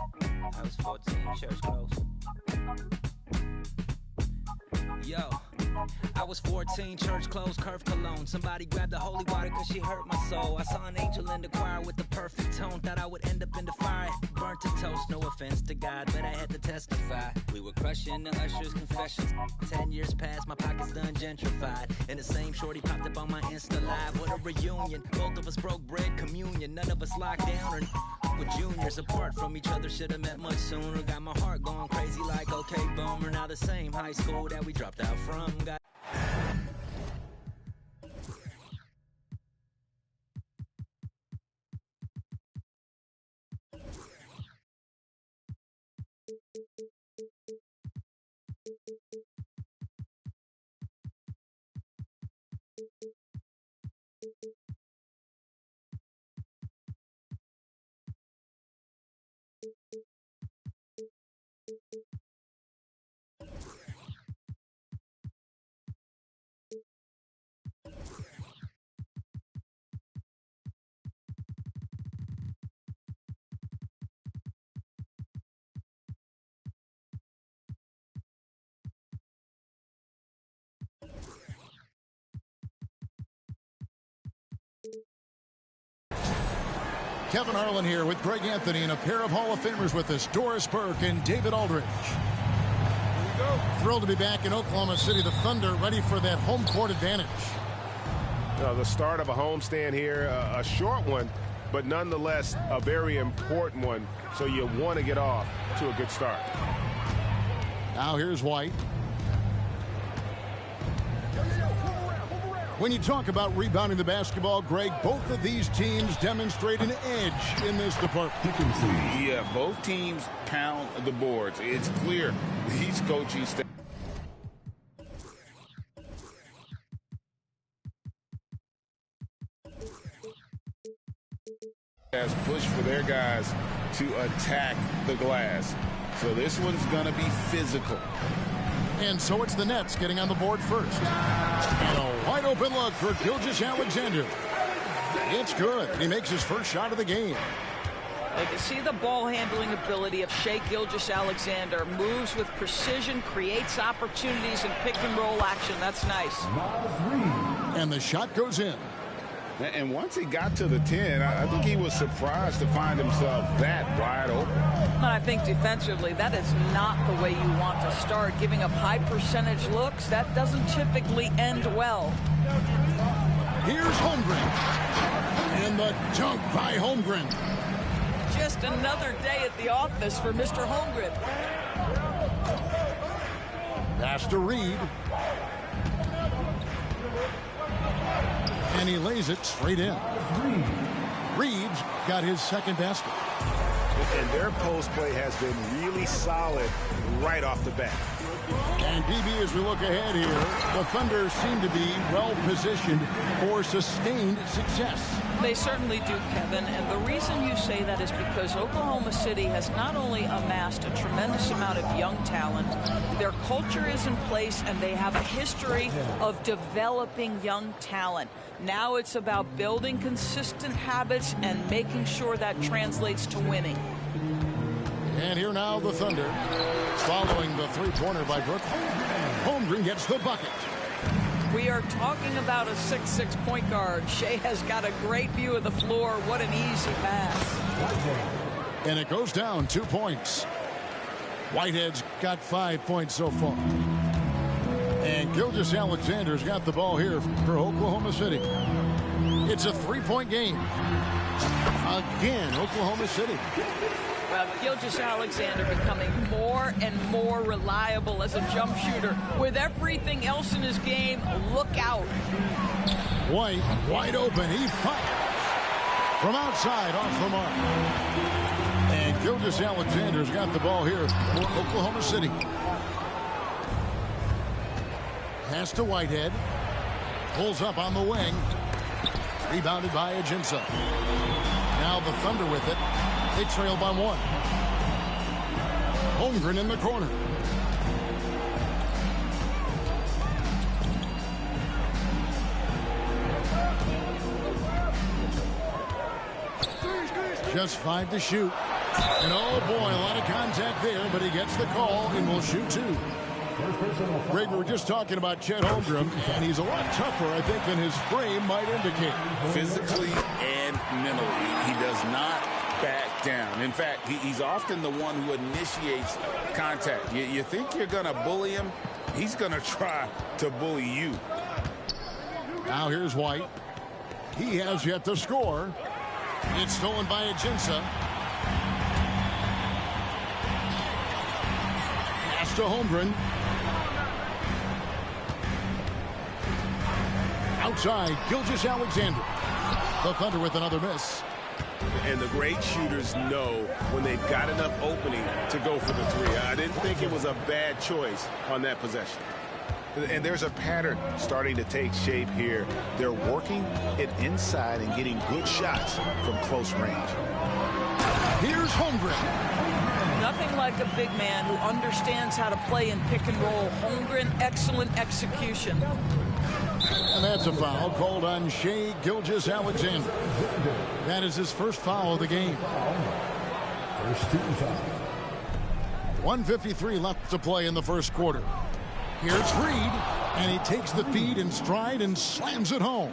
I was 14, church close. Yo, I was 14, church closed, curve cologne. Somebody grabbed the holy water cause she hurt my soul. I saw an angel in the choir with the perfect tone. Thought I would end up in the fire, burnt to toast. No offense to God, but I had to testify. We were crushing the usher's confessions. 10 years passed, my pockets done gentrified. And the same shorty popped up on my Insta Live. What a reunion, both of us broke bread communion. None of us locked down or with juniors apart from each other. Should've met much sooner. Got my heart going crazy like okay boomer. Now the same high school that we dropped out from. Kevin Harlan here with Greg Anthony and a pair of Hall of Famers with us, Doris Burke and David Aldridge. Here we go. Thrilled to be back in Oklahoma City. The Thunder ready for that home court advantage. The start of a homestand here, a short one, but nonetheless a very important one. So you want to get off to a good start. Now here's White. When you talk about rebounding the basketball, Greg, both of these teams demonstrate an edge in this department. Yeah, both teams pound the boards. It's clear these coaching staff has pushed for their guys to attack the glass. So this one's going to be physical. And so it's the Nets getting on the board first. And a wide open look for Gilgeous-Alexander. It's good. He makes his first shot of the game. You can see the ball handling ability of Shai Gilgeous-Alexander. Moves with precision, creates opportunities in pick and roll action. That's nice. And the shot goes in. And once he got to the 10, I think he was surprised to find himself that wide open. And I think defensively, that is not the way you want to start. Giving up high percentage looks, that doesn't typically end well. Here's Holmgren. And the dunk by Holmgren. Just another day at the office for Mr. Holmgren. Pass to Reed. And he lays it straight in. Reed's got his second basket. And their post play has been really solid right off the bat. And DB, as we look ahead here, the Thunder seem to be well positioned for sustained success. They certainly do, Kevin, and the reason you say that is because Oklahoma City has not only amassed a tremendous amount of young talent, their culture is in place, and they have a history of developing young talent. Now it's about building consistent habits and making sure that translates to winning. And here now the Thunder, following the three-pointer by Brooke. Holmgren gets the bucket. We are talking about a 6'6" point guard. Shai has got a great view of the floor. What an easy pass. And it goes down 2 points. Whitehead's got 5 points so far. And Gilgeous-Alexander's got the ball here for Oklahoma City. It's a three-point game. Again, Oklahoma City. Well, Gilgeous-Alexander becoming more and more reliable as a jump shooter. With everything else in his game, look out. White, wide open. He fires from outside off the mark. And Gilgeous-Alexander's got the ball here for Oklahoma City. Pass to Whitehead. Pulls up on the wing. Rebounded by Ajinça. Now the Thunder with it. They trail by 1. Holmgren in the corner. Just 5 to shoot. And oh boy, a lot of contact there, but he gets the call and will shoot two. Greg, we were just talking about Chet Holmgren, and he's a lot tougher, I think, than his frame might indicate. Physically and mentally, he does not back down. In fact, he's often the one who initiates contact. You think you're going to bully him? He's going to try to bully you. Now here's White. He has yet to score. It's stolen by Ajinça. Pass to Holmgren. Outside, Gilgeous-Alexander. The Thunder with another miss. And the great shooters know when they've got enough opening to go for the three. I didn't think it was a bad choice on that possession. And there's a pattern starting to take shape here. They're working it inside and getting good shots from close range. Here's Holmgren. Nothing like a big man who understands how to play in pick and roll. Holmgren, excellent execution. And that's a foul called on Shai Gilgeous-Alexander. That is his first foul of the game. First team foul. 1:53 left to play in the first quarter. Here's Reed, and he takes the feed in stride and slams it home.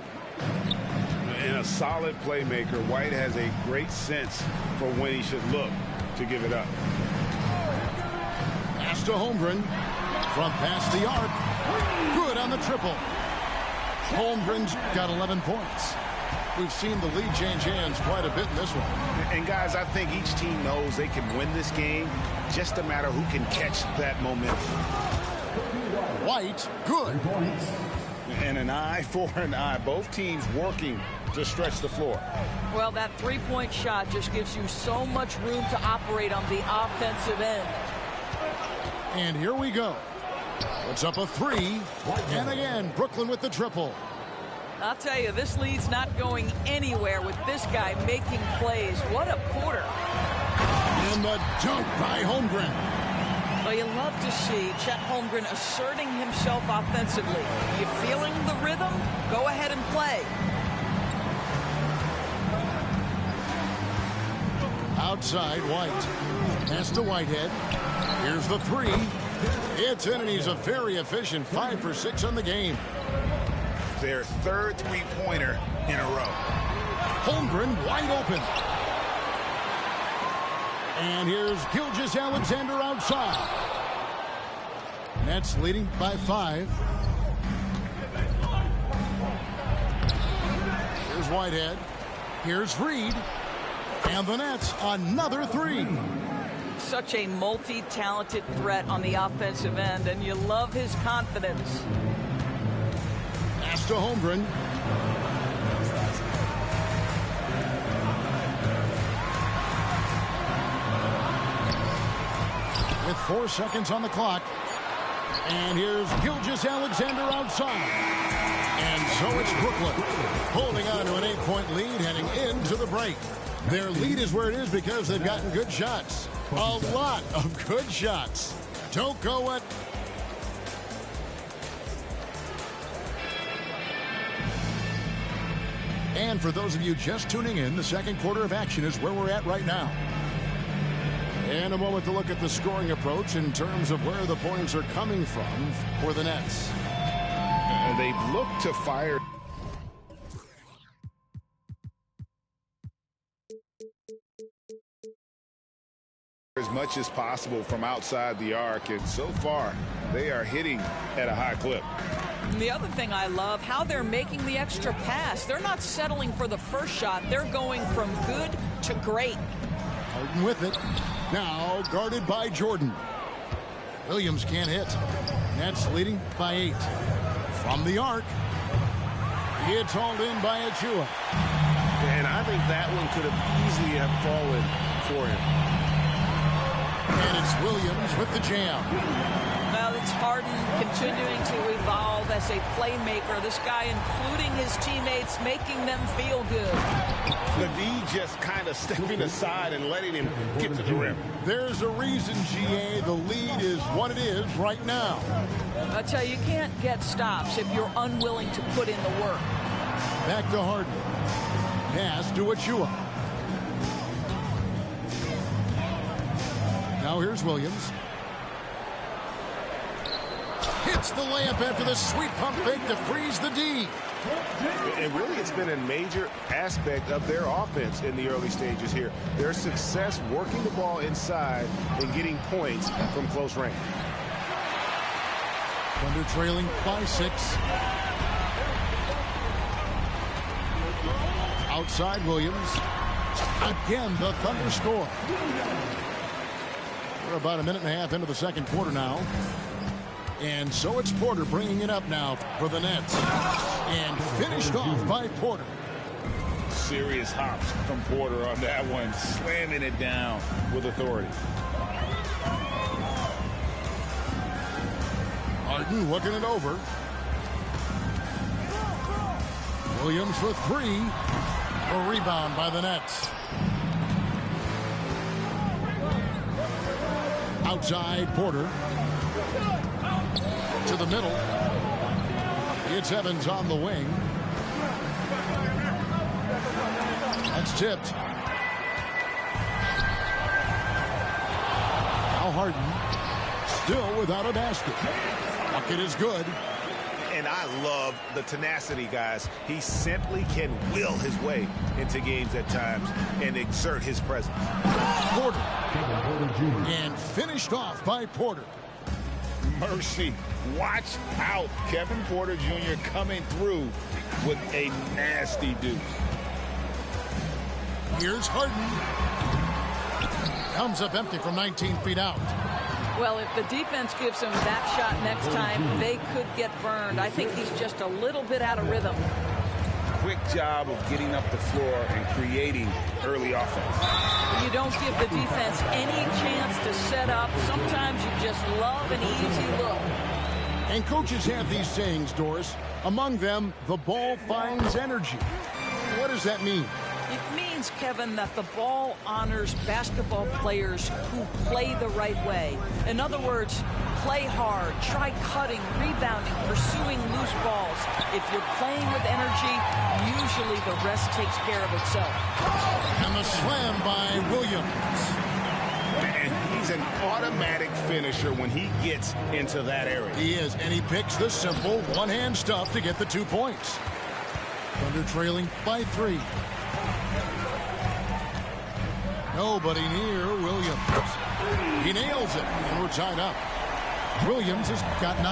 And a solid playmaker, White has a great sense for when he should look to give it up. Pass to Holmgren from past the arc. Good on the triple. Holmgren's got 11 points. We've seen the lead change hands quite a bit in this one. And guys, I think each team knows they can win this game. Just a matter who can catch that momentum. White, good. And an eye for an eye. Both teams working to stretch the floor. Well, that three-point shot just gives you so much room to operate on the offensive end. And here we go. Puts up a three. And again, Brooklyn with the triple. I'll tell you, this lead's not going anywhere with this guy making plays. What a quarter. And the dunk by Holmgren. Well, you love to see Chet Holmgren asserting himself offensively. You feeling the rhythm? Go ahead and play. Outside, White. Pass to Whitehead. Here's the three. It's in, and he's a very efficient 5 for 6 on the game. Their third three-pointer in a row. Holmgren wide open. And here's Gilgeous-Alexander outside. Nets leading by 5. Here's Whitehead. Here's Reed. And the Nets another three. Such a multi-talented threat on the offensive end, and you love his confidence. Pass to Holmgren. With 4 seconds on the clock. And here's Gilgeous-Alexander outside. And so it's Brooklyn holding on to an 8-point lead heading into the break. Their lead is where it is because they've gotten good shots. A lot of good shots. Don't go at... And for those of you just tuning in, the second quarter of action is where we're at right now. And a moment to look at the scoring approach in terms of where the points are coming from for the Nets. They've looked to fire as much as possible from outside the arc, and so far they are hitting at a high clip. And the other thing I love, how they're making the extra pass. They're not settling for the first shot. They're going from good to great. Harden with it. Now guarded by Jordan. Williams can't hit. Nets leading by 8. From the arc. It's hauled in by Achiuwa. And I think that one could have easily have fallen for him. And it's Williams with the jam. Well, it's Harden continuing to evolve as a playmaker. This guy, including his teammates, making them feel good. The D just kind of stepping aside and letting him get to the rim. There's a reason, GA, the lead is what it is right now. I tell you, you can't get stops if you're unwilling to put in the work. Back to Harden. Pass to Achiuwa. Now here's Williams. Hits the layup after the sweet pump fake to freeze the D. And really, it's been a major aspect of their offense in the early stages here. Their success working the ball inside and getting points from close range. Thunder trailing by 6. Outside Williams. Again, the Thunder score. We're about a minute and a half into the second quarter now. And so it's Porter bringing it up now for the Nets. And finished off by Porter. Serious hops from Porter on that one, slamming it down with authority. Harden looking it over. Williams for 3. A rebound by the Nets. Outside Porter. To the middle. It's Evans on the wing. That's tipped. Now Harden. Still without a basket. Bucket is good. And I love the tenacity, guys. He simply can will his way into games at times and exert his presence. Porter. And finished off by Porter. Mercy. Watch out. Kevin Porter Jr. coming through with a nasty deuce. Here's Harden. Comes up empty from 19 feet out. Well, if the defense gives him that shot next time, they could get burned. I think he's just a little bit out of rhythm. Quick job of getting up the floor and creating early offense. You don't give the defense any chance to set up. Sometimes you just love an easy look. And coaches have these sayings, Doris. Among them, the ball finds energy. What does that mean? It means, Kevin, that the ball honors basketball players who play the right way. In other words, play hard, try cutting, rebounding, pursuing loose balls. If you're playing with energy, usually the rest takes care of itself. And the slam by Williams. And he's an automatic finisher when he gets into that area. He is, and he picks the simple one-hand stuff to get the 2 points. Thunder trailing by 3. Nobody near Williams. He nails it, and we're tied up. Williams has got 9.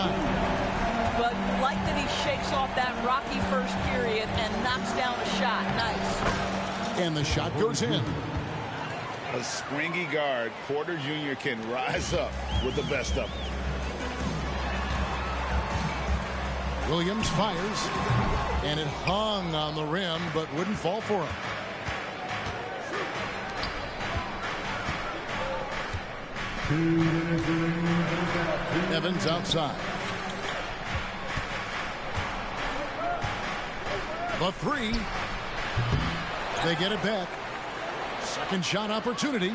But like that he shakes off that rocky first period and knocks down a shot. Nice. And the shot goes in. A springy guard, Porter Jr. can rise up with the best of them. Williams fires, and it hung on the rim, but wouldn't fall for him. Evans outside. The 3. They get it back. Second shot opportunity.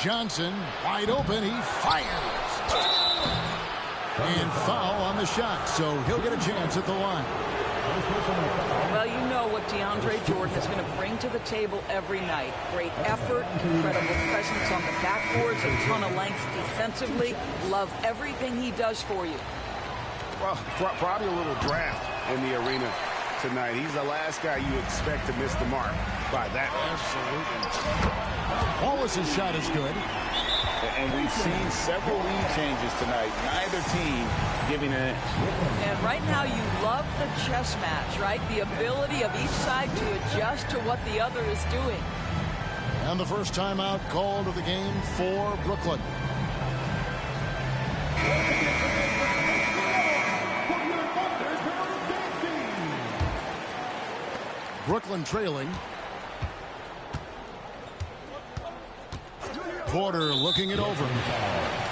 Johnson wide open. He fires. And foul on the shot, so he'll get a chance at the line. Well, you know what DeAndre Jordan is going to bring to the table every night. Great effort, incredible presence on the backboards, a ton of length defensively. Love everything he does for you. Well, probably a little draft in the arena tonight. He's the last guy you expect to miss the mark by that. Absolutely. Wallace's shot is good. And we've seen several lead changes tonight. Neither team giving an inch. And right now you love the chess match, right? The ability of each side to adjust to what the other is doing. And the first timeout called of the game for Brooklyn. Brooklyn trailing. Porter looking it over.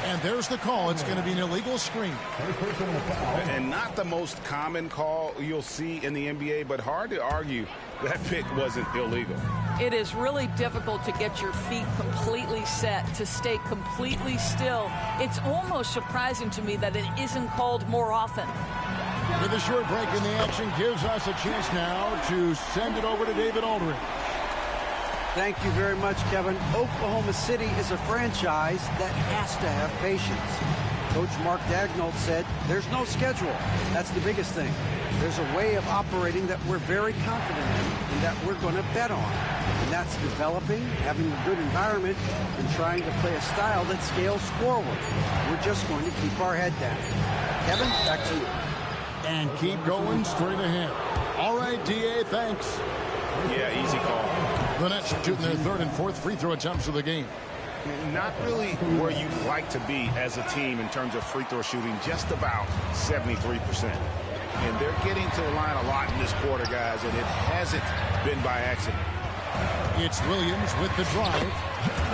And there's the call. It's going to be an illegal screen. And not the most common call you'll see in the NBA, but hard to argue that pick wasn't illegal. It is really difficult to get your feet completely set, to stay completely still. It's almost surprising to me that it isn't called more often. With a short break in the action gives us a chance now to send it over to David Aldridge. Thank you very much, Kevin. Oklahoma City is a franchise that has to have patience. Coach Mark Daigneault said, there's no schedule. That's the biggest thing. There's a way of operating that we're very confident in and that we're going to bet on. And that's developing, having a good environment, and trying to play a style that scales forward. We're just going to keep our head down. Kevin, back to you. And keep going straight ahead. All right, D.A., thanks. Yeah, easy call. The Nets shooting their third and fourth free throw attempts of the game. Not really where you'd like to be as a team in terms of free throw shooting, just about 73%. And they're getting to the line a lot in this quarter, guys, and it hasn't been by accident. It's Williams with the drive.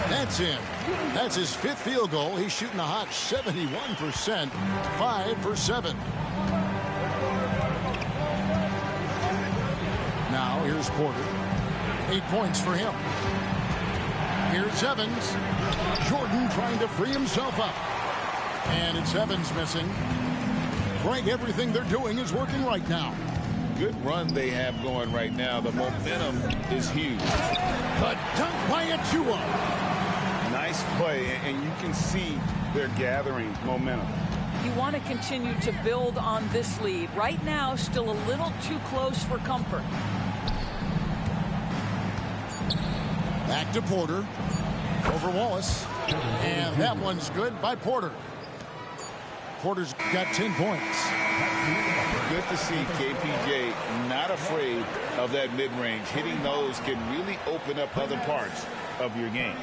That's in. That's his fifth field goal. He's shooting a hot 71%, 5 for 7. Now here's Porter. 8 points for him. Here's Evans. Jordan trying to free himself up. And it's Evans missing. Greg, everything they're doing is working right now. Good run they have going right now. The momentum is huge. The dunk by Achua. Nice play, and you can see they're gathering momentum. You want to continue to build on this lead. Right now, still a little too close for comfort. Back to Porter. Over Wallace. And that one's good by Porter. Porter's got 10 points. Good to see KPJ not afraid of that mid-range. Hitting those can really open up other parts of your game.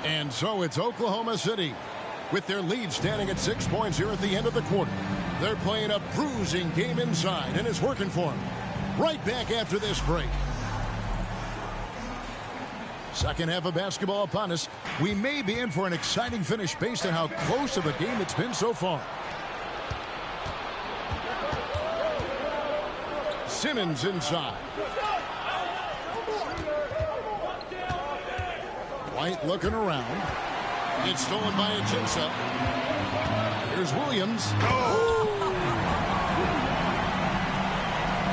And so it's Oklahoma City with their lead standing at 6 points here at the end of the quarter. They're playing a bruising game inside, and it's working for them. Right back after this break. Second half of basketball upon us. We may be in for an exciting finish based on how close of a game it's been so far. Simmons inside. White looking around. It's stolen by Ajinça. Here's Williams. Oh!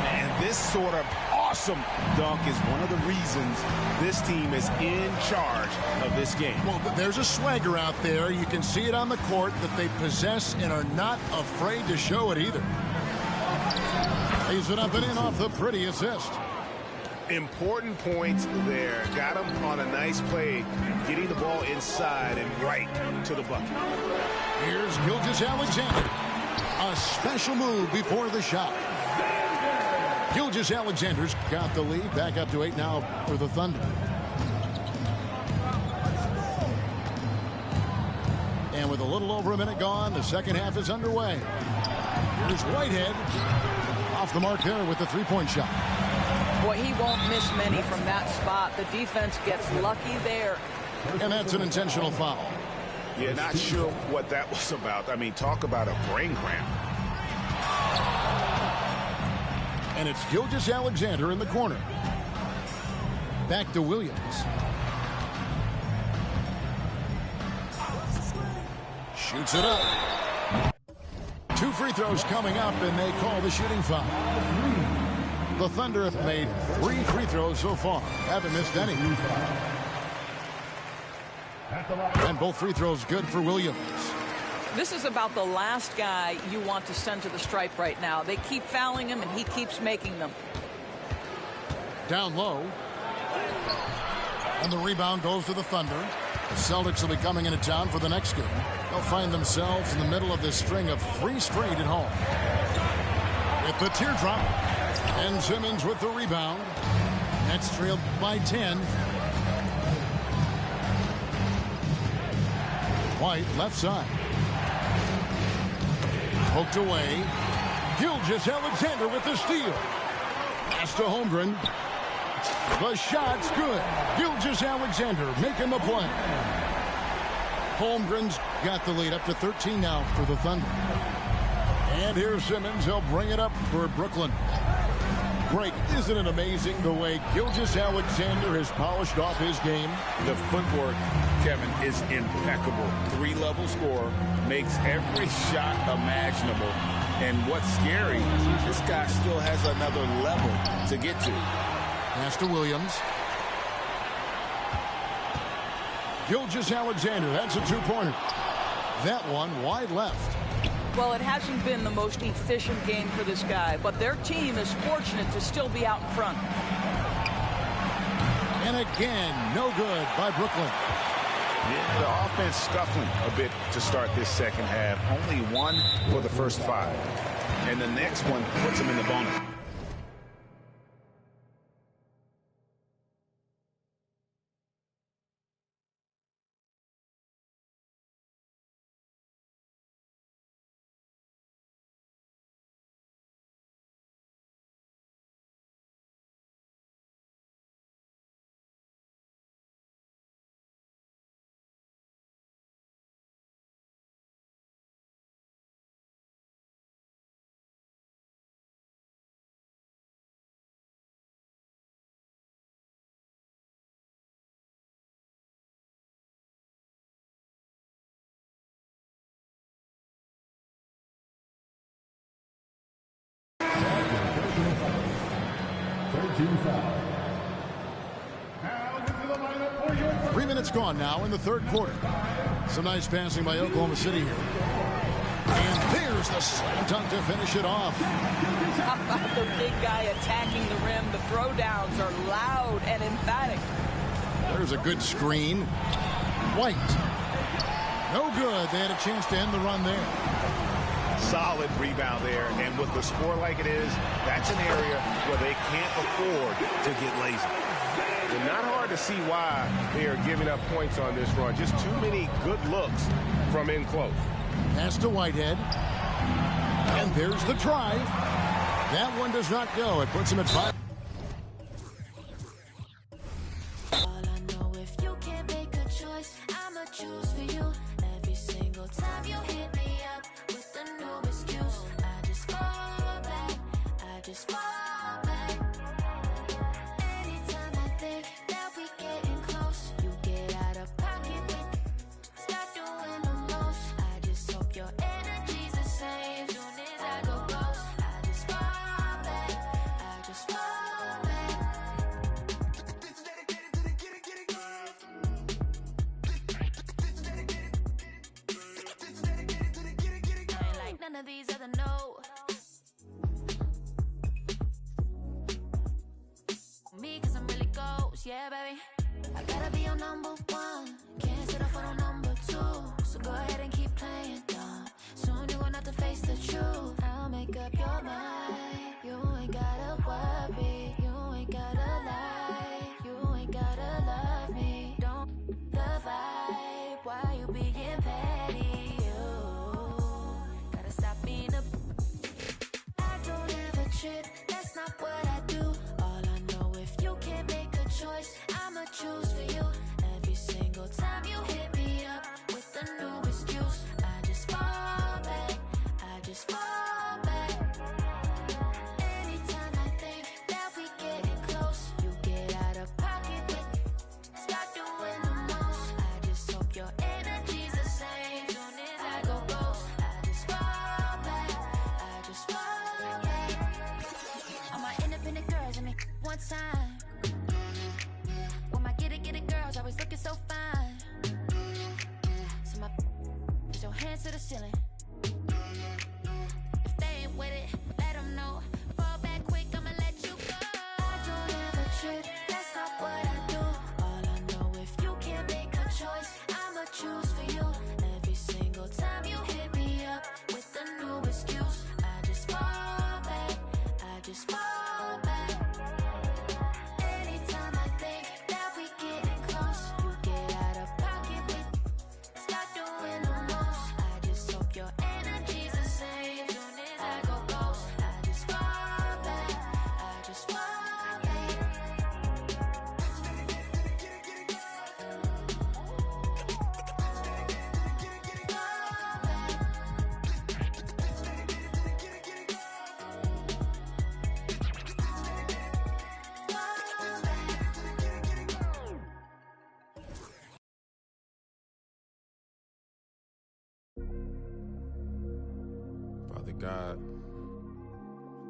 And this sort of awesome dunk is one of the reasons this team is in charge of this game. Well, there's a swagger out there. You can see it on the court that they possess and are not afraid to show it either. Lays it up and in off the pretty assist. Important points there. Got him on a nice play, getting the ball inside and right to the bucket. Here's Gilgeous-Alexander. A special move before the shot. Gilgeous-Alexander's got the lead. Back up to 8 now for the Thunder. And with a little over a minute gone, the second half is underway. Here's Whitehead. Off the mark there with the three-point shot. Boy, he won't miss many from that spot. The defense gets lucky there. And that's an intentional foul. Yeah, not sure what that was about. I mean, talk about a brain cramp. And it's Gilgeous-Alexander in the corner. Back to Williams. Shoots it up. 2 free throws coming up, and they call the shooting foul. The Thunder have made 3 free throws so far. Haven't missed any. And both free throws good for Williams. This is about the last guy you want to send to the stripe right now. They keep fouling him, and he keeps making them. Down low. And the rebound goes to the Thunder. The Celtics will be coming into town for the next game. They'll find themselves in the middle of this string of 3 straight at home. With the teardrop. And Simmons with the rebound. Nets trailed by 10. White left side. Poked away. Gilgeous-Alexander with the steal. Pass to Holmgren. The shot's good. Gilgeous-Alexander making the play. Holmgren's got the lead up to 13 now for the Thunder. And here's Simmons. He'll bring it up for Brooklyn. Greg, isn't it amazing the way Gilgeous-Alexander has polished off his game? The footwork, Kevin, is impeccable. 3-level scorer, makes every shot imaginable. And what's scary, this guy still has another level to get to. Pass to Williams. Gilgeous-Alexander, that's a two-pointer. That one wide left. Well, it hasn't been the most efficient game for this guy, but their team is fortunate to still be out in front. And again, no good by Brooklyn. Yeah, the offense scuffling a bit to start this second half. Only one for the first 5. And the next one puts them in the bonus. Three minutes gone now in the third quarter. Some nice passing by Oklahoma City here. And there's the slam dunk to finish it off. How about the big guy attacking the rim? The throwdowns are loud and emphatic. There's a good screen. White. No good. They had a chance to end the run there. Solid rebound there, and with the score like it is, that's an area where they can't afford to get lazy. And not hard to see why they are giving up points on this run. Just too many good looks from in close. Pass to Whitehead. And there's the drive. That one does not go. It puts him at 5. All I know, if you can't make a choice, I'ma choose for you. Every single time you hit me up with a new excuse, I just fall back. I just fall back. Anytime I think that we getting close, you get out of pocket, start doing the most. I just hope your energy's the same. Soon as I go ghost, I just fall back. I just fall back. I ain't like none of these other no. Me, cause I'm really ghost, yeah, baby. I gotta be your number one. Can't settle for no number two. So go ahead and keep playing dumb. Soon you're gonna have to face the truth. I'll make up your mind. You ain't gotta worry. You ain't gotta lie. You ain't gotta love me. Don't the vibe. Why you being petty? You gotta stop being a. I don't ever trip. That's not what I do. All I know, if you can't make a choice, I'ma choose for you. Every single time you hit me up with a new excuse, I just fall back. I just fall back. Anytime I think that we getting close, you get out of pocket with start doing the most. I just hope your energy's the same. Soon as I go ghost, I just fall back. I just fall back. All my independent girls, I mean, one time. When my get it girls always looking so fine. So my put your hands to the ceiling. If they ain't with it, let them know. Fall back quick, I'ma let you go. I don't ever trip, that's not what I do. All I know, if you can't make a choice, I'ma choose for you. Every single time you hit me up with a new excuse, I just fall back. I just fall back. Anytime I think that we getting close, you get out of pocket with start doing the most. I just hope your energy's the same. Soon as I go ghost, I just fall back. I just fall back. Father God,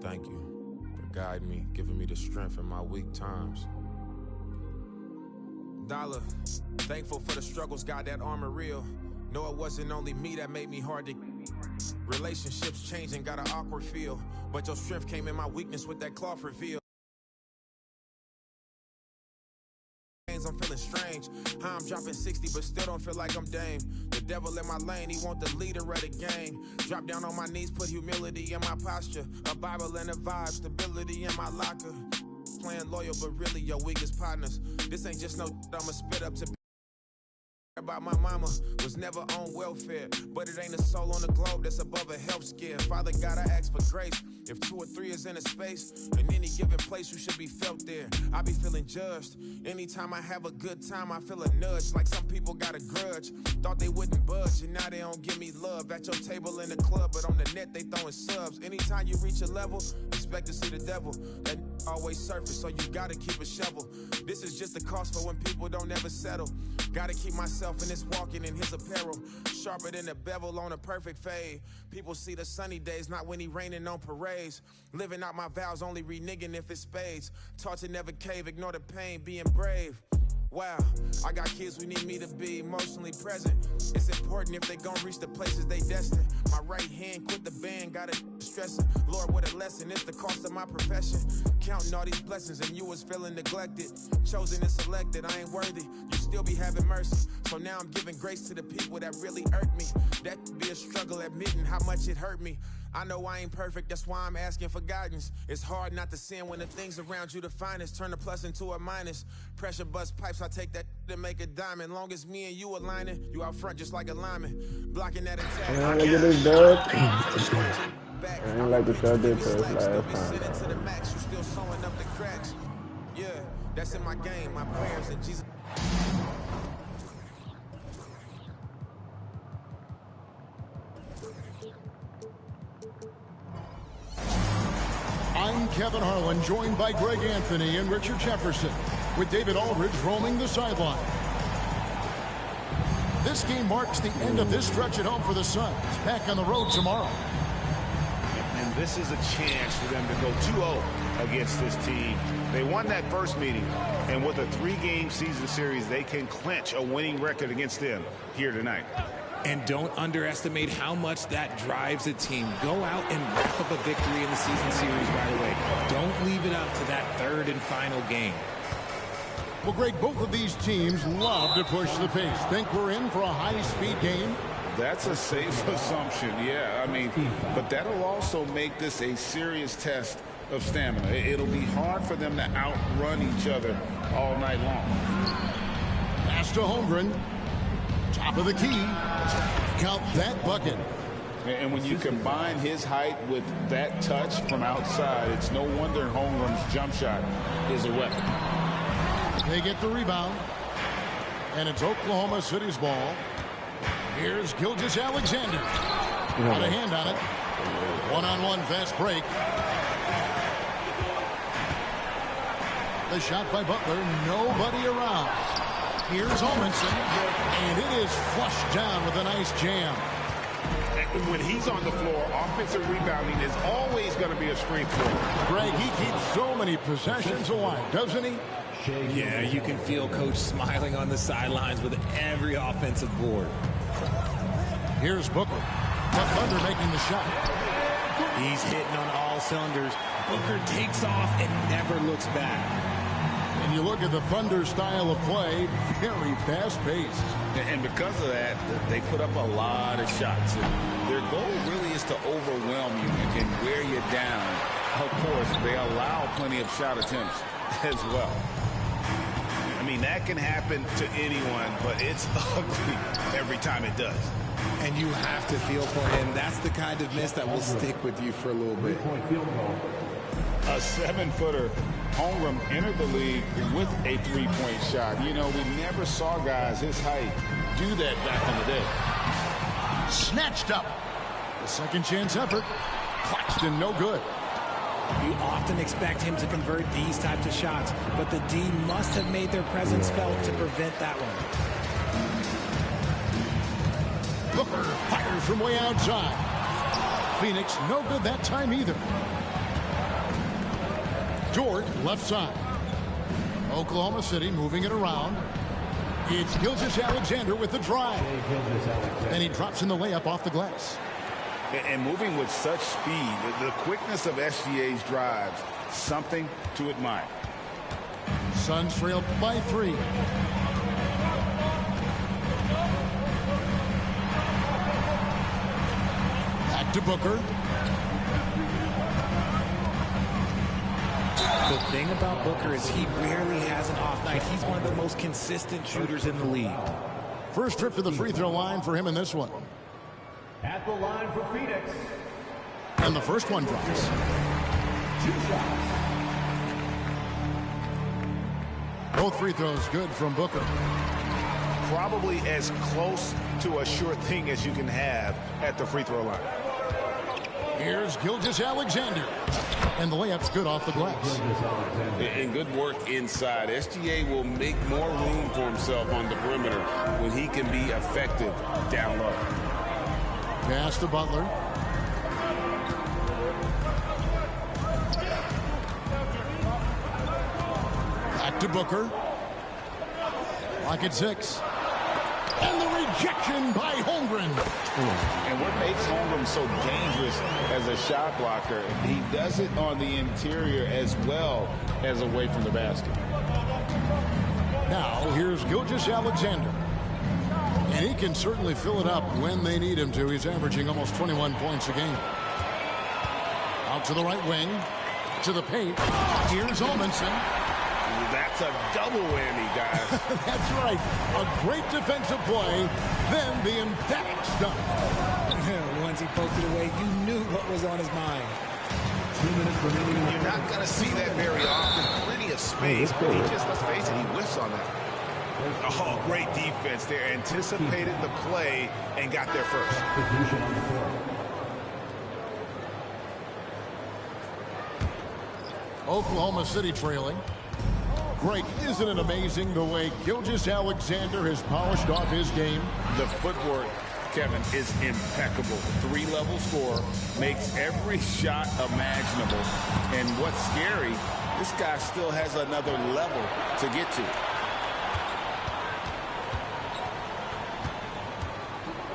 thank you for guiding me, giving me the strength in my weak times. dollar. Thankful for the struggles, God, that armor real. No, it wasn't only me that made me hard to. Relationships changing, got an awkward feel. But your strength came in my weakness with that cloth reveal. I'm feeling strange. How I'm dropping 60, but still don't feel like I'm Dame. The devil in my lane, he want the leader of the game. Drop down on my knees, put humility in my posture. A Bible and a vibe, stability in my locker. Playing loyal, but really your weakest partners. This ain't just no I'ma spit up to about my mama was never on welfare, but it ain't a soul on the globe that's above a health scare. Father God, I ask for grace. If 2 or 3 is in a space, in any given place, you should be felt there. I be feeling judged. Anytime I have a good time, I feel a nudge, like some people got a grudge. Thought they wouldn't budge, and now they don't give me love. At your table in the club, but on the net, they throwing subs. Anytime you reach a level, expect to see the devil. That always surface, so you gotta keep a shovel. This is just the cost for when people don't ever settle. Gotta keep myself in this walking in his apparel. Sharper than a bevel on a perfect fade. People see the sunny days, not when he raining on parades. Living out my vows, only reneging if it's spades. Taught to never cave, ignore the pain, being brave. Wow, I got kids who need me to be emotionally present. It's important if they gon' reach the places they destined. My right hand quit the band, got it stressing. Lord, what a lesson, it's the cost of my profession. Counting all these blessings and you was feeling neglected. Chosen and selected, I ain't worthy. You still be having mercy. So now I'm giving grace to the people that really hurt me. That could be a struggle admitting how much it hurt me. I know I ain't perfect, that's why I'm asking for guidance. It's hard not to sin when the things around you the finest. Turn a plus into a minus. Pressure bust pipes, I take that to make a diamond. Long as me and you aligning, you out front just like a lineman. Blocking that attack. Man, look at this dub. I ain't like the shot did for us last time. To the max, you still sewing up the cracks. Yeah, that's in my game, my prayers and Jesus. I'm Kevin Harlan, joined by Greg Anthony and Richard Jefferson, with David Aldridge roaming the sideline. This game marks the end of this stretch at home for the Suns. Back on the road tomorrow. And this is a chance for them to go 2-0 against this team. They won that first meeting, and with a 3-game season series, they can clinch a winning record against them here tonight. And don't underestimate how much that drives a team. Go out and wrap up a victory in the season series right away. Don't leave it up to that third and final game. Well, Greg, both of these teams love to push the pace. Think we're in for a high-speed game? That's a safe assumption, yeah. I mean, but that'll also make this a serious test of stamina. It'll be hard for them to outrun each other all night long. Pass to Holmgren. Top of the key. Count that bucket. And when you combine his height with that touch from outside, it's no wonder Holmgren's jump shot is a weapon. They get the rebound. And it's Oklahoma City's ball. Here's Gilgeous-Alexander. Got a hand on it. One-on-one fast break. The shot by Butler. Nobody around. Here's Olminson, and it is flushed down with a nice jam. And when he's on the floor, offensive rebounding is always going to be a strength for him. Greg, he keeps so many possessions alive, doesn't he? Yeah, you can feel Coach smiling on the sidelines with every offensive board. Here's Booker. The Thunder making the shot. He's hitting on all cylinders. Booker takes off and never looks back. And you look at the Thunder style of play, very fast-paced. And because of that, they put up a lot of shots. And their goal really is to overwhelm you and wear you down. Of course, they allow plenty of shot attempts as well. I mean, that can happen to anyone, but it's ugly every time it does. And you have to feel for him. That's the kind of miss that will stick with you for a little bit. A 7-footer. Holmgren entered the league with a three-point shot. You know, we never saw guys his height do that back in the day. Snatched up. The second chance effort. Claxton, no good. You often expect him to convert these types of shots, but the D must have made their presence felt to prevent that one. Booker fires from way outside. Phoenix, no good that time either. George, left side. Oklahoma City moving it around. It's Gilgeous-Alexander with the drive. And he drops in the layup off the glass. And moving with such speed, the quickness of SGA's drives, something to admire. Suns trail by 3. Back to Booker. The thing about Booker is he rarely has an off night. He's one of the most consistent shooters in the league. First trip to the free throw line for him in this one. At the line for Phoenix. And the first one drops. 2 shots. Both free throws good from Booker. Probably as close to a sure thing as you can have at the free throw line. Here's Gilgeous-Alexander. And the layup's good off the glass. And good work inside. SGA will make more room for himself on the perimeter when he can be effective down low. Pass to Butler. Back to Booker. Lock at 6. And the rejection by Holmgren. And what makes Holmgren so dangerous as a shot blocker, he does it on the interior as well as away from the basket. Now, here's Gilgeous-Alexander. And he can certainly fill it up when they need him to. He's averaging almost 21 points a game. Out to the right wing. To the paint. Here's Olmanson. That's a double whammy, guys. That's right. A great defensive play, then the emphatic stuff. Once he poked it away, you knew what was on his mind. 2 minutes remaining. You're not going to see that very often. Plenty of space, but he just, let's face it, he whiffs on that. Oh, great defense there. Anticipated the play and got there first. Oklahoma City trailing. Great. Isn't it amazing the way Gilgeous-Alexander has polished off his game? The footwork, Kevin, is impeccable. 3-level scorer, makes every shot imaginable. And what's scary, this guy still has another level to get to.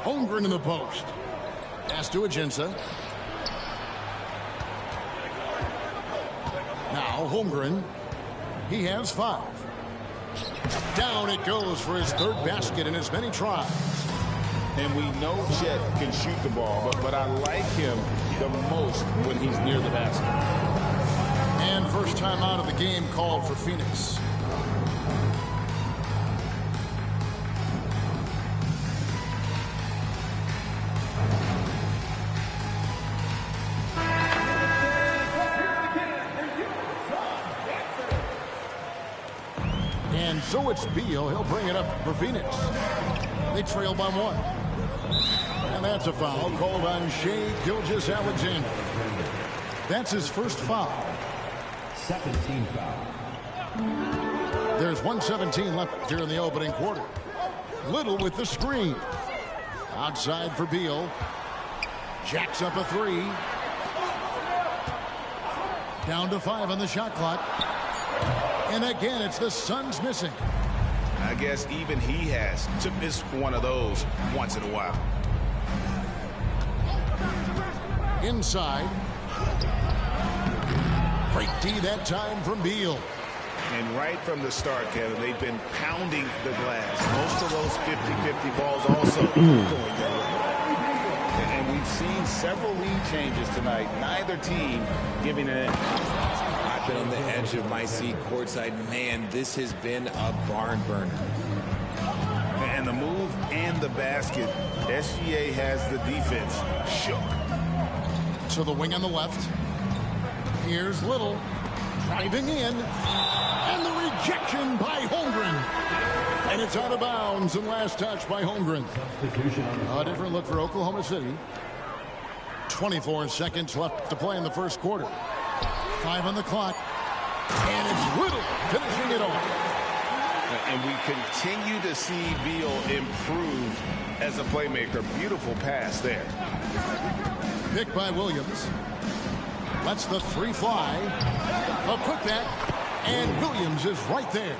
Holmgren in the post. Pass to Ajinça. Now Holmgren. He has 5. Down it goes for his 3rd basket in as many tries. And we know Chet can shoot the ball, but I like him the most when he's near the basket. And first time out of the game called for Phoenix. And so it's Beal. He'll bring it up for Phoenix. They trail by 1. And that's a foul called on Shai Gilgeous-Alexander. That's his first foul. 17 foul. There's 1:17 left here in the opening quarter. Little with the screen. Outside for Beal. Jacks up a 3. Down to 5 on the shot clock. And again, it's the Suns missing. I guess even he has to miss one of those once in a while. Inside. Great D that time from Beal. And right from the start, Kevin, they've been pounding the glass. Most of those 50-50 balls also going their way. And we've seen several lead changes tonight. Neither team giving it. I've been on the edge of my seat courtside. Man, this has been a barn burner. And the move and the basket, SGA has the defense shook. To the wing on the left. Here's Little. Driving in. And the rejection by Holmgren. And it's out of bounds and last touch by Holmgren. A different look for Oklahoma City. 24 seconds left to play in the first quarter. 5 on the clock. And it's Little finishing it off. And we continue to see Beal improve as a playmaker. Beautiful pass there. Picked by Williams. Lets the 3 fly. A putback. And Williams is right there.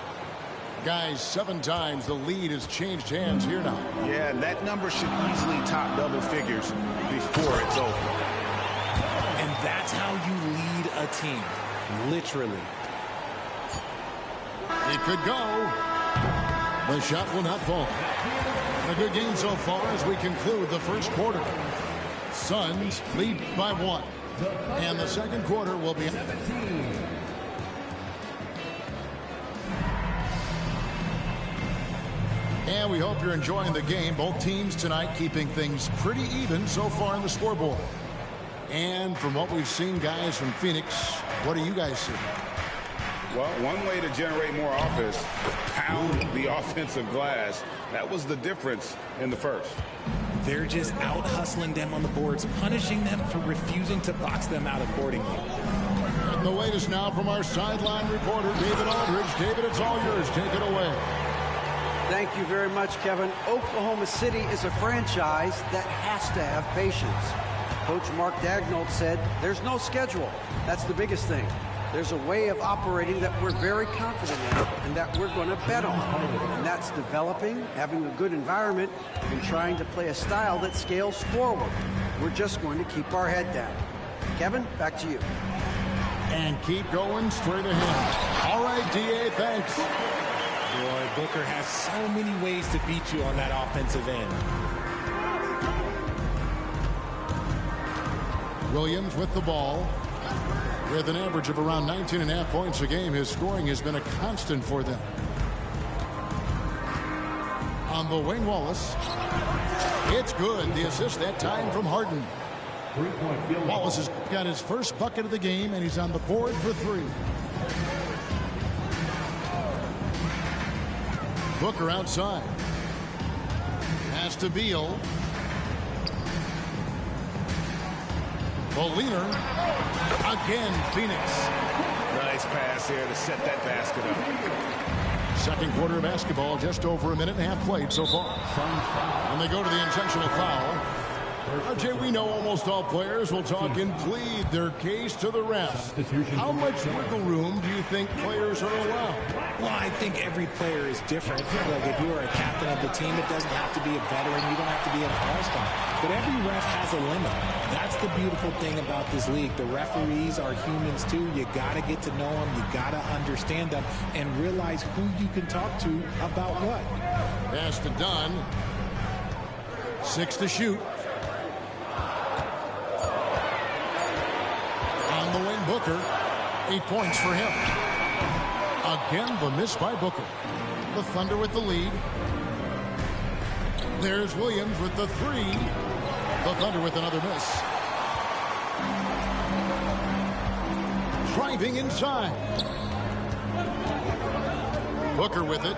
Guys, 7 times the lead has changed hands here now. Yeah, that number should easily top double figures before it's over. And that's how you lead a team, literally. It could go. The shot will not fall. A good game so far as we conclude the first quarter. Suns lead by 1. And the second quarter will be... And we hope you're enjoying the game. Both teams tonight keeping things pretty even so far on the scoreboard. And from what we've seen, guys, from Phoenix, what do you guys see? Well, one way to generate more offense, pound the offensive glass. That was the difference in the first. They're just out hustling them on the boards, punishing them for refusing to box them out accordingly. And the latest now from our sideline reporter, David Aldridge. David, it's all yours. Take it away. Thank you very much, Kevin. Oklahoma City is a franchise that has to have patience. Coach Mark Daigneault said there's no schedule. That's the biggest thing. There's a way of operating that we're very confident in and that we're going to bet on. And that's developing, having a good environment, and trying to play a style that scales forward. We're just going to keep our head down. Kevin, back to you. And keep going straight ahead. All right, D.A., thanks. Boy, Booker has so many ways to beat you on that offensive end. Williams with the ball. With an average of around 19.5 points a game, his scoring has been a constant for them. On the wing, Wallace. It's good. The assist that time from Harden. Wallace has got his first bucket of the game, and he's on the board for 3. Booker outside. Pass to Beal. Boliner. Again, Phoenix. Nice pass here to set that basket up. Second quarter of basketball, just over a minute and a half played so far. And they go to the intentional foul. RJ, we know almost all players will talk and plead their case to the ref. How much wiggle room do you think players are allowed? Well, I think every player is different. Like if you are a captain of the team, it doesn't have to be a veteran. You don't have to be an all-star. But every ref has a limit. That's the beautiful thing about this league. The referees are humans too. You got to get to know them. You got to understand them and realize who you can talk to about what. Pass to Dunn. 6 to shoot. On the wing, Booker. 8 points for him. Again, the miss by Booker. The Thunder with the lead. There's Williams with the 3. The Thunder with another miss. Driving inside. Booker with it.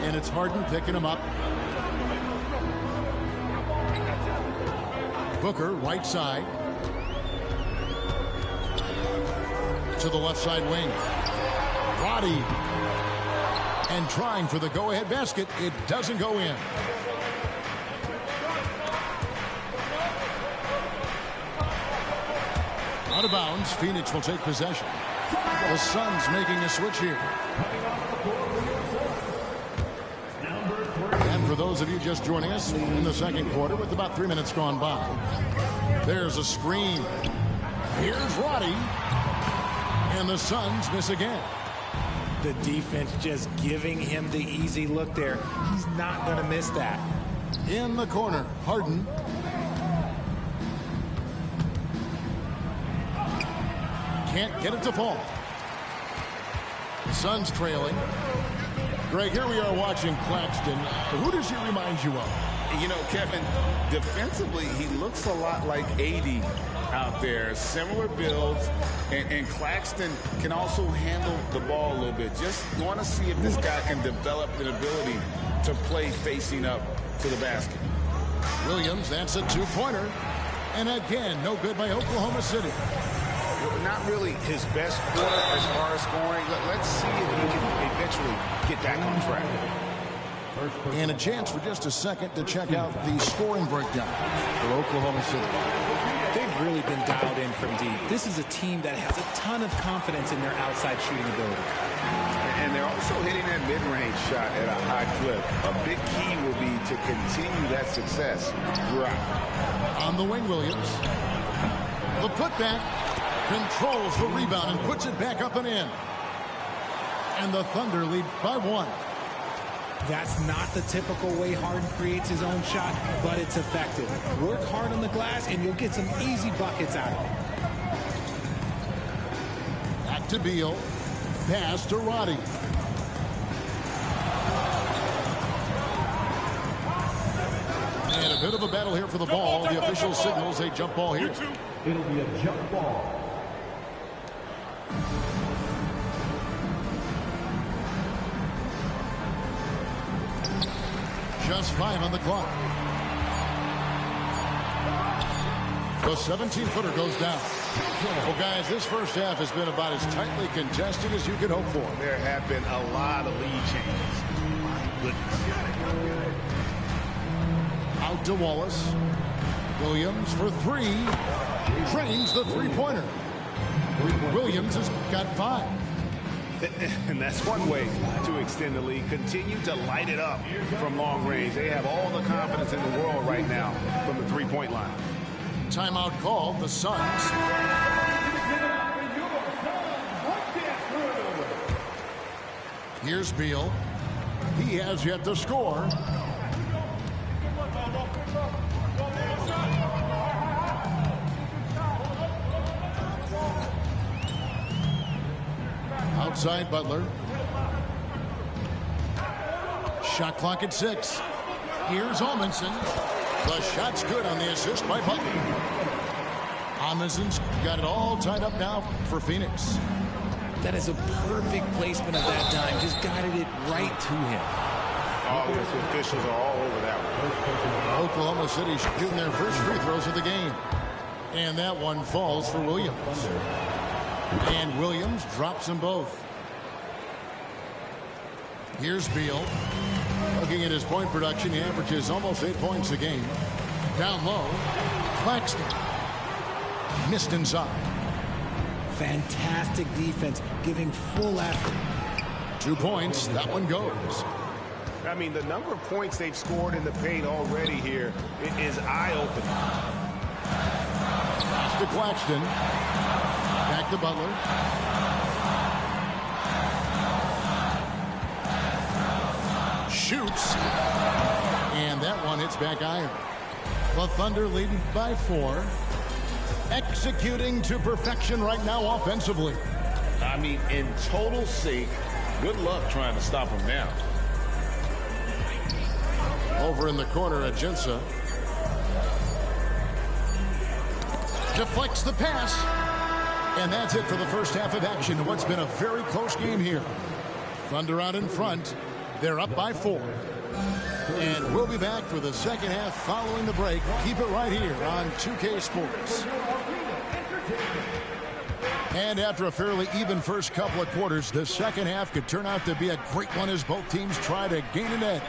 And it's Harden picking him up. Booker, right side. To the left side wing. Roddy. And trying for the go-ahead basket. It doesn't go in. Out of bounds. Phoenix will take possession. The Suns making a switch here. And for those of you just joining us in the second quarter with about 3 minutes gone by. There's a screen. Here's Roddy. And the Suns miss again. The defense just giving him the easy look there. He's not going to miss that. In the corner, Harden. Can't get it to fall. The Suns trailing. Greg, here we are watching Claxton. Who does he remind you of? You know, Kevin, defensively, he looks a lot like AD out there. Similar builds, and Claxton can also handle the ball a little bit. Just want to see if this guy can develop an ability to play facing up to the basket. Williams, that's a 2-pointer. And again, no good by Oklahoma City. Not really his best quarter as far as scoring. Let's see if he can eventually get back on track. And a chance for just a second to check out the scoring breakdown for Oklahoma City. They've really been dialed in from deep. This is a team that has a ton of confidence in their outside shooting ability. And they're also hitting that mid-range shot at a high clip. A big key will be to continue that success throughout. On the wing, Williams. The putback, controls the rebound and puts it back up and in. And the Thunder lead by 1. That's not the typical way Harden creates his own shot, but it's effective. Work hard on the glass, and you'll get some easy buckets out of it. Back to Beal. Pass to Roddy. And a bit of a battle here for the ball. The official signals a jump ball here. It'll be a jump ball. Just 5 on the clock. The 17-footer goes down. Well, guys, this first half has been about as tightly contested as you could hope for. There have been a lot of lead changes. My goodness. Out to Wallace. Williams for 3. Trains the three-pointer. Williams has got 5. And that's one way to extend the lead. Continue to light it up from long range. They have all the confidence in the world right now from the three-point line. Timeout called, the Suns. Here's Beal. He has yet to score. Outside Butler. Shot clock at 6. Here's Amundsen. The shot's good on the assist by Butler. Amundsen's got it all tied up now for Phoenix. That is a perfect placement of that dime. Just guided it right to him. Oh, the officials are all over that one. Oklahoma City shooting their first free throws of the game. And that one falls for Williams. And Williams drops them both. Here's Beal. Looking at his point production, he averages almost 8 points a game. Down low, Claxton. Missed inside. Fantastic defense, giving full effort. 2 points, that one goes. I mean, the number of points they've scored in the paint already here is eye-opening. Pass to Claxton. Back to Butler. Shoots. And that one hits back iron. The Thunder leading by 4. Executing to perfection right now offensively. I mean, in total sync. Good luck trying to stop him now. Over in the corner, Ajinça. Deflects the pass. And that's it for the first half of action in what's been a very close game here. Thunder out in front. They're up by 4. And we'll be back for the second half following the break. Keep it right here on 2K Sports. And after a fairly even first couple of quarters, the second half could turn out to be a great one as both teams try to gain an edge.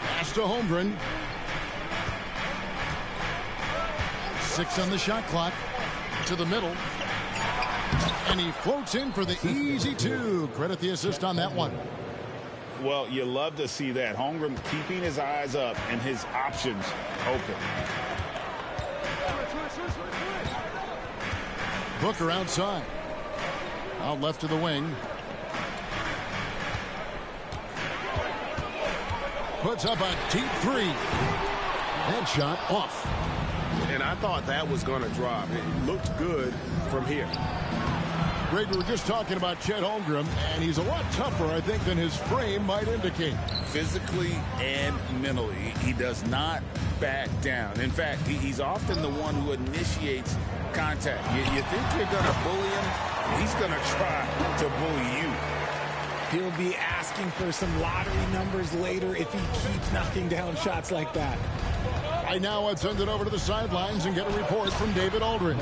Pass to Holmgren. 6 on the shot clock. To the middle. And he floats in for the easy 2. Credit the assist on that one. Well, you love to see that. Holmgren keeping his eyes up and his options open. Booker outside. Out left to the wing. Puts up a deep 3. That shot off. And I thought that was going to drop. It looked good from here. Greg, we were just talking about Chet Holmgren, and he's a lot tougher, I think, than his frame might indicate. Physically and mentally, he does not back down. In fact, he's often the one who initiates contact. You think you're going to bully him? He's going to try to bully you. He'll be asking for some lottery numbers later if he keeps knocking down shots like that. Right now, I'd send it over to the sidelines and get a report from David Aldridge.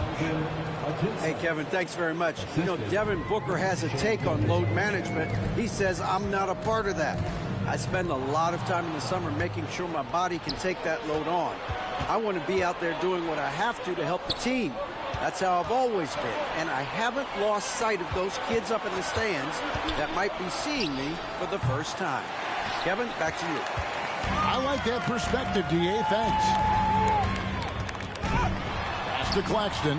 Hey, Kevin, thanks very much. You know, Devin Booker has a take on load management. He says, I'm not a part of that. I spend a lot of time in the summer making sure my body can take that load on. I want to be out there doing what I have to help the team. That's how I've always been, and I haven't lost sight of those kids up in the stands that might be seeing me for the first time. Kevin, back to you. I like that perspective, D.A. Thanks. Pass to Claxton.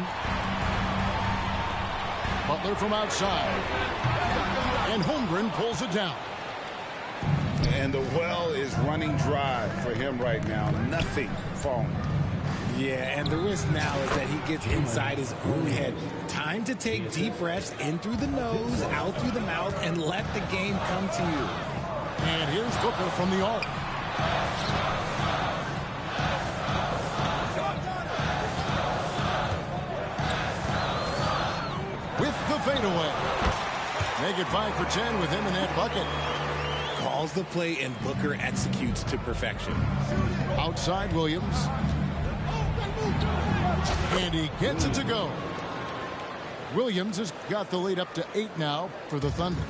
Butler from outside. And Holmgren pulls it down. And the well is running dry for him right now. Nothing falling. Yeah, and the risk now is that he gets inside his own head. Time to take deep breaths in through the nose, out through the mouth, and let the game come to you. And here's Booker from the arc. With the fadeaway. Make it 5 for 10 with him in that bucket. Calls the play, and Booker executes to perfection. Outside Williams. And he gets it to go. Williams has got the lead up to 8 now for the Thunder.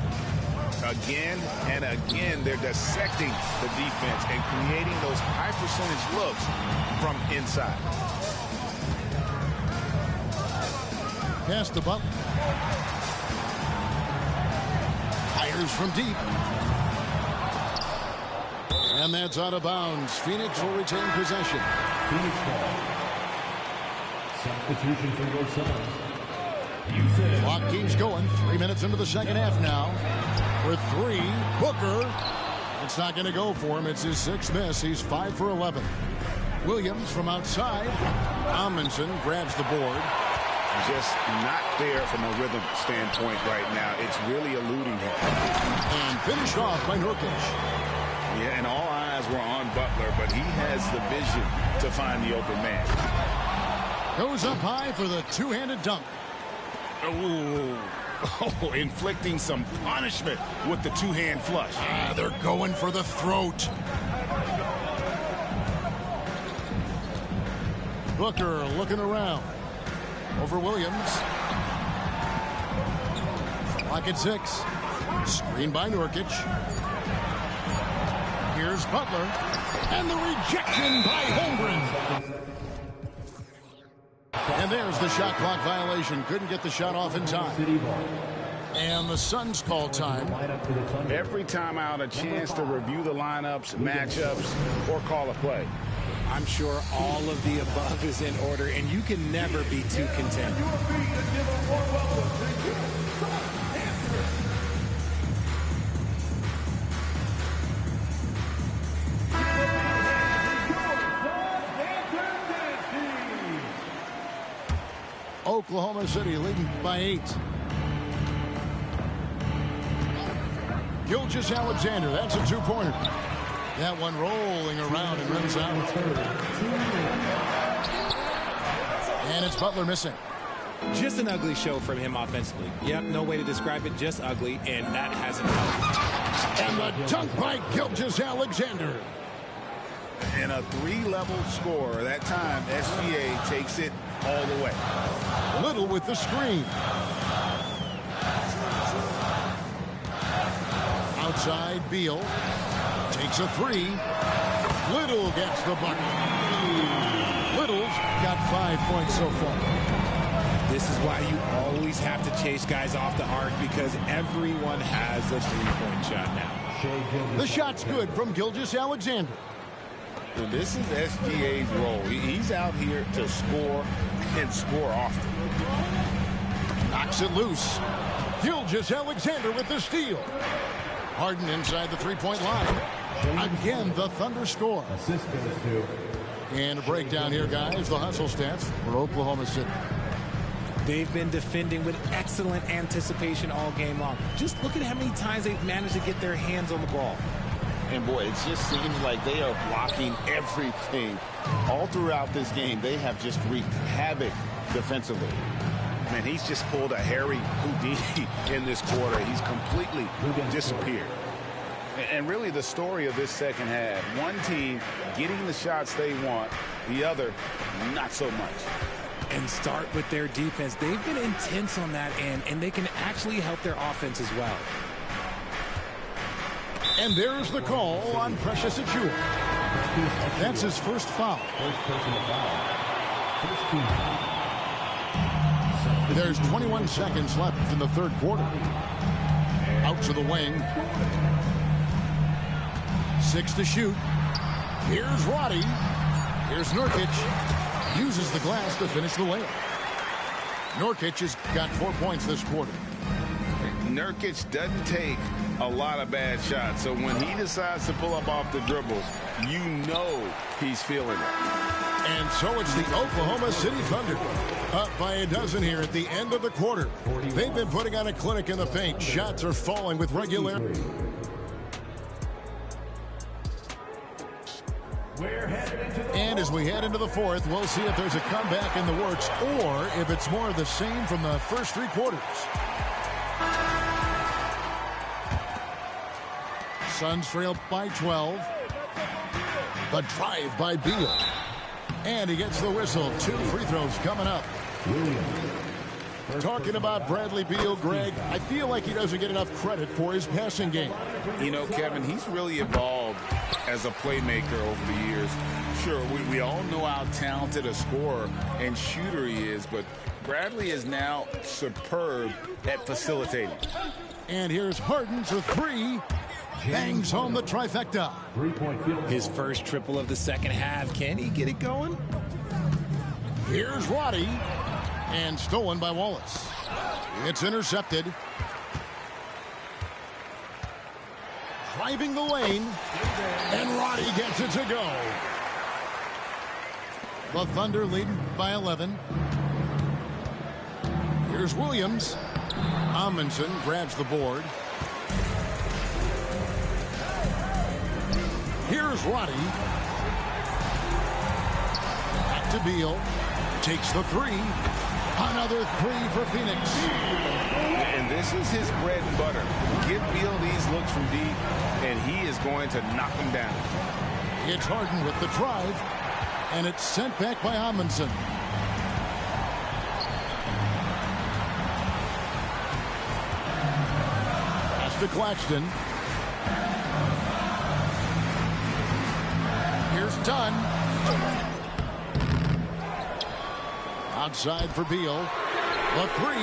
Again and again, they're dissecting the defense and creating those high percentage looks from inside. Pass to Butler. Fires from deep. And that's out of bounds. Phoenix will retain possession. Phoenix ball. Substitution for yourselves. Clock keeps going. 3 minutes into the second half now. For 3, Booker. It's not going to go for him. It's his 6th miss. He's 5 for 11. Williams from outside. Amundsen grabs the board. Just not there from a rhythm standpoint right now. It's really eluding him. And finished off by Nurkic. Yeah, and all eyes were on Butler, but he has the vision to find the open man. Goes up high for the two-handed dunk. Oh, inflicting some punishment with the two-hand flush. They're going for the throat. Booker looking around. Over Williams. Clock at 6. Screen by Nurkic. Here's Butler. And the rejection by Holmgren. And there's the shot clock violation. Couldn't get the shot off in time. And the Suns call time. Every time out, a chance to review the lineups, matchups, or call a play. I'm sure all of the above is in order, and you can never be too content. Oklahoma City leading by 8. Gilgeous-Alexander, that's a two-pointer. That one rolling around and runs out. And it's Butler missing. Just an ugly show from him offensively. Yep, no way to describe it, just ugly, and that hasn't helped. And the dunk by Gilgeous-Alexander. And a 3-level score. That time, SGA takes it all the way. Little with the screen. Outside, Beal takes a 3. Little gets the bucket. Little's got 5 points so far. This is why you always have to chase guys off the arc, because everyone has a three-point shot now. The shot's good from Gilgeous-Alexander. And this is SGA's role. He's out here to score and score often. Knocks it loose. Gilgeous-Alexander with the steal. Harden inside the three-point line. Again, the Thunder score. Assist goes to. And a breakdown here, guys. The hustle stats for Oklahoma City. They've been defending with excellent anticipation all game long. Just look at how many times they've managed to get their hands on the ball. And boy, it just seems like they are blocking everything. All throughout this game, they have just wreaked havoc defensively. Man, he's just pulled a Harry Houdini in this quarter. He's completely disappeared. And really the story of this second half, one team getting the shots they want, the other not so much. And start with their defense. They've been intense on that end, and they can actually help their offense as well. And there's the call on Precious Achiuwa. That's his first foul. First personal foul. First team foul. There's 21 seconds left in the third quarter. Out to the wing. 6 to shoot. Here's Roddy. Here's Nurkic. Uses the glass to finish the layup. Nurkic has got 4 points this quarter. Nurkic doesn't take a lot of bad shots, so when he decides to pull up off the dribble, you know he's feeling it. And so it's the Oklahoma City Thunder up by a dozen here at the end of the quarter. They've been putting on a clinic in the paint. Shots are falling with regularity. And as we head into the fourth, we'll see if there's a comeback in the works or if it's more of the same from the first 3 quarters. Suns trail by 12. The drive by Beal. And he gets the whistle. 2 free throws coming up. Talking about Bradley Beal, Greg, I feel like he doesn't get enough credit for his passing game. You know, Kevin, he's really evolved as a playmaker over the years. Sure, we all know how talented a scorer and shooter he is, but Bradley is now superb at facilitating. And here's Harden for 3. Bangs home the trifecta. 3-point field goal. His first triple of the second half. Can he get it going? Here's Roddy. And stolen by Wallace. It's intercepted. Driving the lane. And Roddy gets it to go. The Thunder leading by 11. Here's Williams. Amundsen grabs the board. Here's Roddy. Back to Beal. Takes the 3. Another 3 for Phoenix. And this is his bread and butter. Give Beal these looks from deep, and he is going to knock them down. It's Harden with the drive, and it's sent back by Amundsen. Pass to Claxton. Here's Dunn. Outside for Beal. The 3.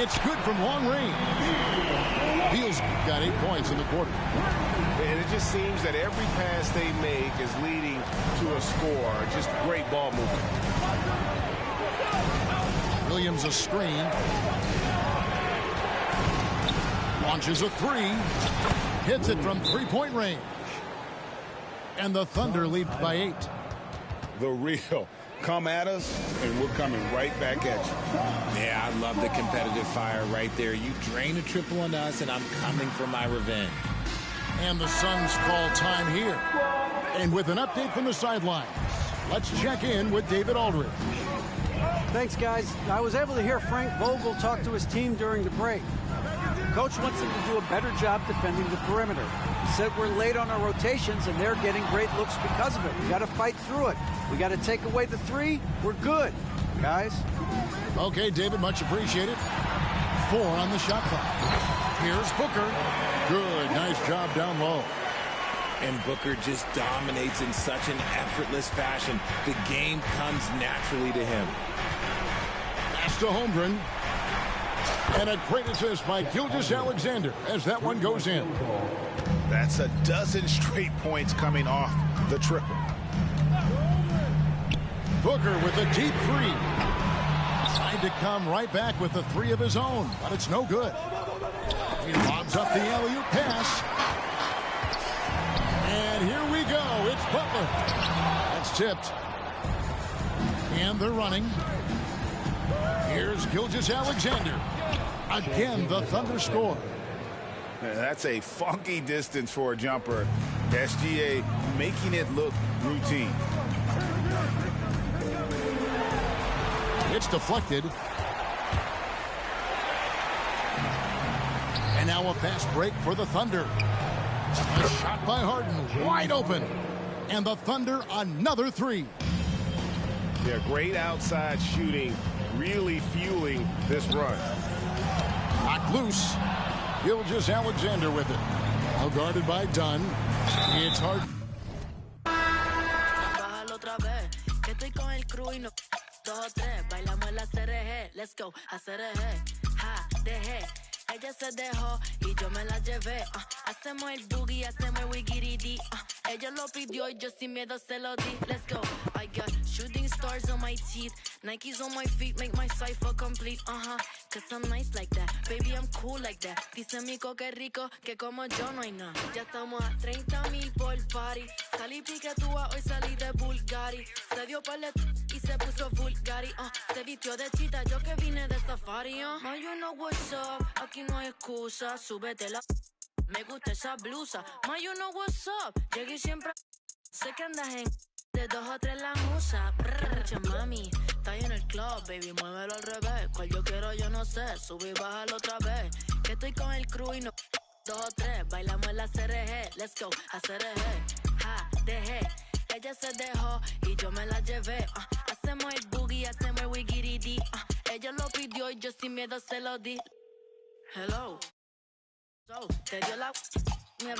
It's good from long range. Beal's got 8 points in the quarter. And it just seems that every pass they make is leading to a score. Just great ball movement. Williams a screen. Launches a 3. Hits it from 3-point range. And the Thunder lead by 8. The real. Come at us, and we're coming right back at you. Yeah, I love the competitive fire right there. You drain a triple on us, and I'm coming for my revenge. And the Suns call time here. And with an update from the sidelines, let's check in with David Aldridge. Thanks, guys. I was able to hear Frank Vogel talk to his team during the break. Coach wants them to do a better job defending the perimeter. He said we're late on our rotations, and they're getting great looks because of it. We got to fight through it. We got to take away the 3. We're good, guys. Okay, David, much appreciated. 4 on the shot clock. Here's Booker. Good, nice job down low. And Booker just dominates in such an effortless fashion. The game comes naturally to him. Pass to Holmgren. And a great assist by Gilgeous-Alexander as that one goes in. That's a dozen straight points coming off the triple. Booker with a deep 3. Tried to come right back with the 3 of his own, but it's no good. He lobs up the alley-oop pass. And here we go. It's Butler. That's tipped. And they're running. Here's Gilgeous-Alexander. Again, the Thunder score. That's a funky distance for a jumper. SGA making it look routine. It's deflected. And now a fast break for the Thunder. A shot by Harden, wide open. And the Thunder another three. Yeah, great outside shooting, really fueling this run. Knocked loose. Gilgeous-Alexander with it. Now guarded by Dunn. It's Harden. Let's go, hacer ha, dejé. Ella se dejó y yo me la llevé. Hacemos el boogie, hacemos el wiggity. Ella lo pidió y yo sin miedo se lo di. Let's go. I got shooting stars on my teeth, Nikes on my feet, make my cipher complete. Cause I'm nice like that, baby I'm cool like that. Dice Mico que rico, que como yo no hay nada. Ya estamos a 30,000 por party. Salí piquetúa, hoy salí de Bulgari. Se dio palet y se puso Bulgari. Se vistió de chita, yo que vine de safari. Now you know what's up, aquí no hay excusa. Súbete la... Me gusta esa blusa. Ma, you know what's up. Llegué siempre. Sé que andas en. De 2 o 3 la musa. Mucha mami. Está en el club, baby. Muévelo al revés. Cual yo quiero, yo no sé. Sube y bájalo otra vez. Que estoy con el crew y no. 2 o 3. Bailamos en la CRG. Let's go. A CRG. Ja, dejé. Ella se dejó y yo me la llevé. Hacemos el boogie, hacemos el wiggity. Ella lo pidió y yo sin miedo se lo di. Hello. So, te dio la